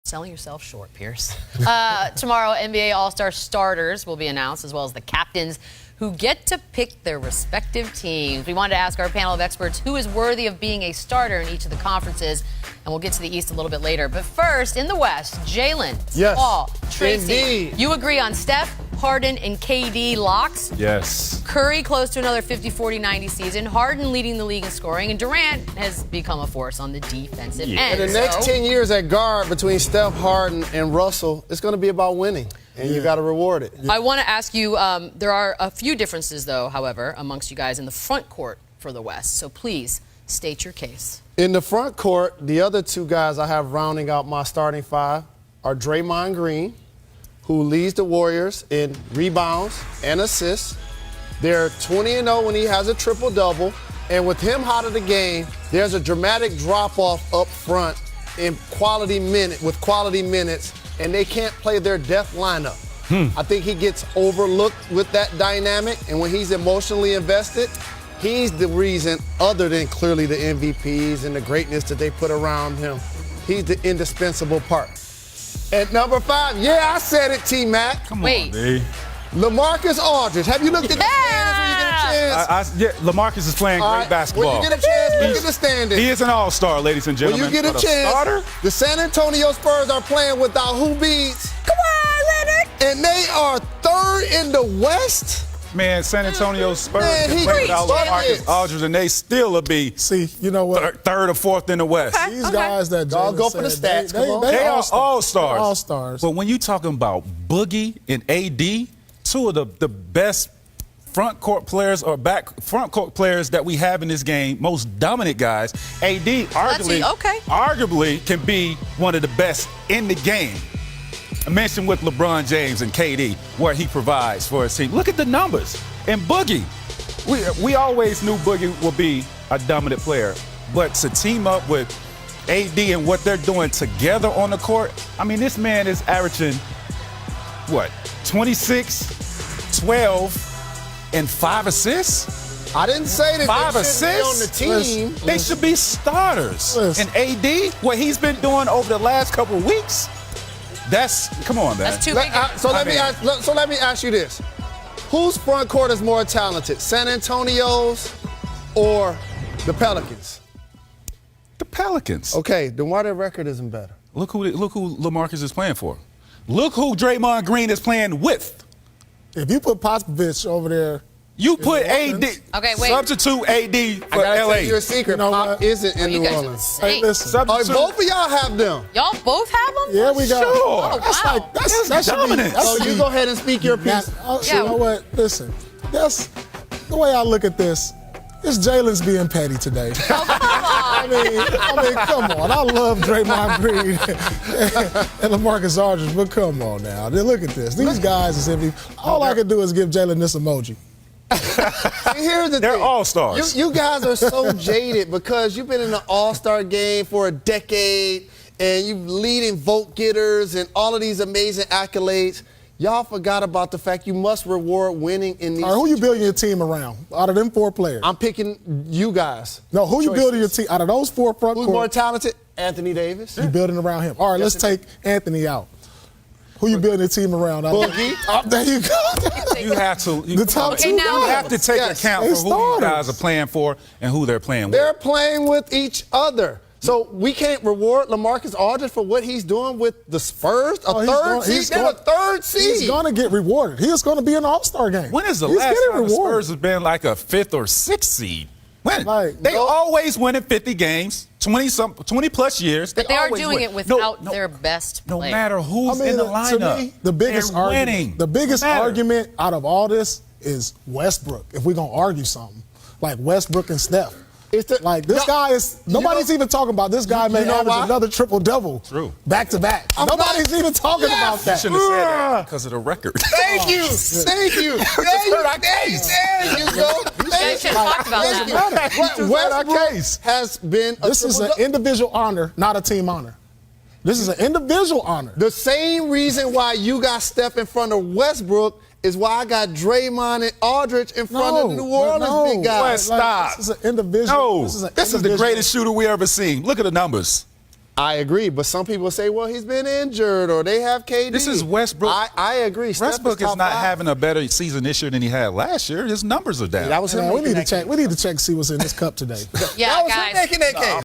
Selling yourself short, Pierce. Tomorrow, NBA All-Star starters will be announced, as well as the captains who get to pick their respective teams. We wanted to ask our panel of experts who is worthy of being a starter in each of the conferences, and we'll get to the East a little bit later. But first, in the West, Jalen, Paul, Tracy. Indeed. You agree on Steph, Harden, and KD locks? Yes. Curry close to another 50, 40, 90 season. Harden leading the league in scoring, and Durant has become a force on the defensive end. In the next 10 years at guard between Steph, Harden, and Russell, it's going to be about winning, and you got to reward it. I want to ask you, there are a few differences, though, however, amongst you guys in the front court for the West. So please state your case. In the front court, the other two guys I have rounding out my starting five are Draymond Green, who leads the Warriors in rebounds and assists. They're 20-0 when he has a triple-double. And with him out of the game, there's a dramatic drop-off up front with quality minutes, and they can't play their death lineup. I think he gets overlooked with that dynamic, and when he's emotionally invested, he's the reason, other than clearly the MVPs and the greatness that they put around him, he's the indispensable part. At number 5, yeah, I said it, T-Mac. Come on, D. LaMarcus Aldridge. Have you looked at the standings when you get a chance? LaMarcus is playing great basketball. When you get a chance, look at the standings. He is an all-star, ladies and gentlemen. When you get a chance, starter? the San Antonio Spurs are playing without who beats? Come on, Leonard. And they are 3rd in the West? Man, San Antonio Spurs Man, play without LaMarcus Aldridge, and they still will be you know what? 3rd or 4th in the West. These guys that Y'all Jalen go for the said, stats. Come on. They are all-stars. All-stars. But when you talking about Boogie and AD, two of the best front court players or front court players that we have in this game, most dominant guys, AD arguably can be one of the best in the game. I mentioned with LeBron James and KD where he provides for his team. Look at the numbers. And Boogie, we always knew Boogie would be a dominant player. But to team up with AD and what they're doing together on the court, I mean, this man is averaging, 26, 12, and 5 assists? I didn't say that 5 they should be on the team. They should be starters. And AD, what he's been doing over the last couple of weeks, come on, man. That's too big. So let me ask you this. Whose front court is more talented, San Antonio's or the Pelicans? The Pelicans. Okay, then why their record isn't better? Look who LaMarcus is playing for. Look who Draymond Green is playing with. If you put Popovich over there, you put AD. Okay, wait. Substitute AD for I gotta LA. tell you a secret. You know Pop what? isn't in You New guys are Orleans. insane. hey, listen. Both of y'all have them. Y'all both have them? Yeah, we got. Sure. Oh, wow. That's dominant. So you go ahead and speak your piece. You know what? Listen, that's the way I look at this. It's Jalen's being petty today. Oh, come on. I mean, come on. I love Draymond Green and LaMarcus Aldridge, but come on now. Look at this. These guys is MVP. All I can do is give Jalen this emoji. Here's the They're thing. all-stars. You guys are so jaded because you've been in the all-star game for a decade and you leading vote getters and all of these amazing accolades. Y'all forgot about the fact you must reward winning in these. All right, who you building your team around? Out of them 4 players. I'm picking you guys. No, who you building your team out of those 4 front Who's court? more talented? Anthony Davis. You building around him. All right, let's take Anthony out. Who you building your team around? Boogie. There you go. You have to. The top 2 You guys. have to take account for who you guys are playing for and who they're playing with. They're playing with each other. So we can't reward LaMarcus Aldridge for what he's doing with the Spurs, third seed. They're a 3rd seed. He's going to get rewarded. He is going to be in the All-Star game. When is the last time the Spurs has been like a 5th or 6th seed? When? They always win in 50 games, 20-plus years. But they are always doing win. it without their best player. No matter who's in the lineup, to me, the biggest they're argument, winning. the biggest argument out of all this is Westbrook. If we're going to argue something, like Westbrook and Steph. Nobody's even talking about this guy may average another triple-double. True. Back-to-back. Nobody's even talking about that. You shouldn't have said that because of the record. Thank you. Thank you. There you go. You guys should have talked about that. Westbrook has been a This is an individual honor, not a team honor. This is an individual honor. The same reason why you got Steph in front of Westbrook is why I got Draymond and Aldridge in front of the New Orleans big guys. Stop. This is an individual. This is the greatest shooter we ever seen. Look at the numbers. I agree, but some people say, well, he's been injured or they have KD. This is Westbrook. I agree. Westbrook is not having a better season this year than he had last year. His numbers are down. That was him. We need to check. We need to check to see what's in this cup today. Yeah, That was guys. him making that case.